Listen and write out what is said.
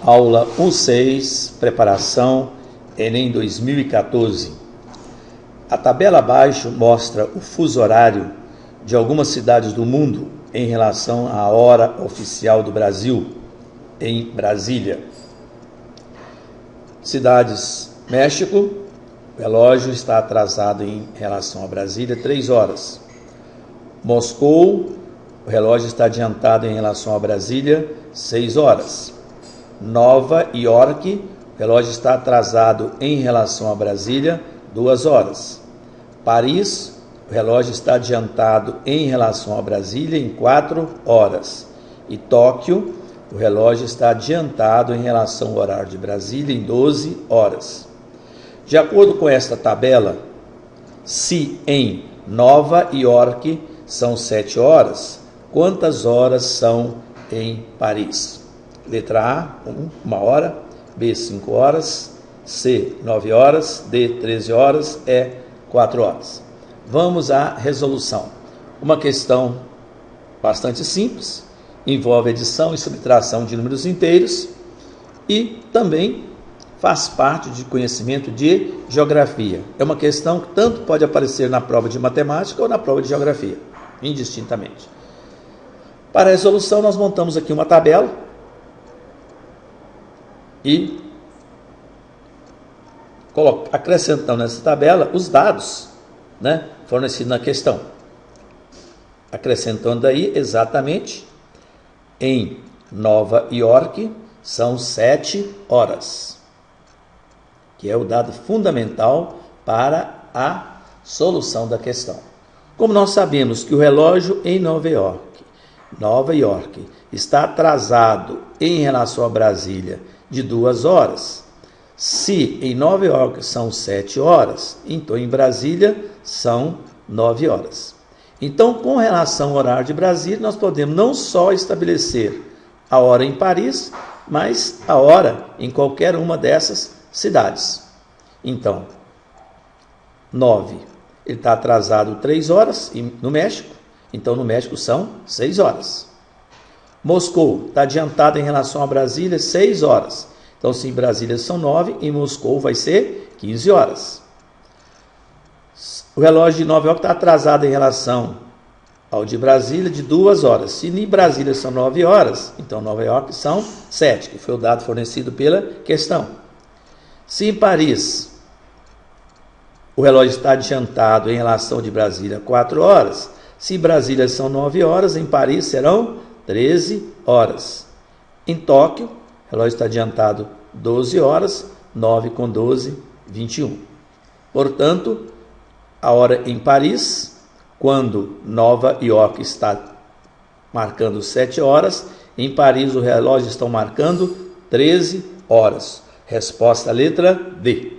Aula 16, preparação Enem 2014. A tabela abaixo mostra o fuso horário de algumas cidades do mundo em relação à hora oficial do Brasil, em Brasília. Cidades: México, o relógio está atrasado em relação a Brasília 3 horas. Moscou, o relógio está adiantado em relação a Brasília 6 horas. Nova York, o relógio está atrasado em relação a Brasília 2 horas. Paris, o relógio está adiantado em relação a Brasília em 4 horas. E Tóquio, o relógio está adiantado em relação ao horário de Brasília em 12 horas. De acordo com esta tabela, se em Nova York são 7 horas, quantas horas são em Paris? Letra A, 1 hora, B, 5 horas, C, 9 horas, D, 13 horas, E, 4 horas. Vamos à resolução. Uma questão bastante simples, envolve adição e subtração de números inteiros e também faz parte de conhecimento de geografia. É uma questão que tanto pode aparecer na prova de matemática ou na prova de geografia, indistintamente. Para a resolução, nós montamos aqui uma tabela e acrescentamos nessa tabela os dados, fornecidos na questão. Acrescentando aí exatamente, em Nova York são 7 horas, que é o dado fundamental para a solução da questão. Como nós sabemos que o relógio em Nova York está atrasado em relação a Brasília de 2 horas, se em Nova York são 7 horas, então em Brasília são 9 horas. Então, com relação ao horário de Brasília, nós podemos não só estabelecer a hora em Paris, mas a hora em qualquer uma dessas cidades. Então, 9, ele está atrasado 3 horas no México, então no México são 6 horas. Moscou está adiantado em relação a Brasília 6 horas. Então, se em Brasília são 9, em Moscou vai ser 15 horas. O relógio de Nova York está atrasado em relação ao de Brasília de 2 horas. Se em Brasília são 9 horas, então Nova York são 7, que foi o dado fornecido pela questão. Se em Paris o relógio está adiantado em relação de Brasília 4 horas, se em Brasília são 9 horas, em Paris serão 13 horas. Em Tóquio, o relógio está adiantado 12 horas, 9 com 12, 21. Portanto, a hora em Paris, quando Nova York está marcando 7 horas, em Paris o relógio está marcando 13 horas. Resposta letra D.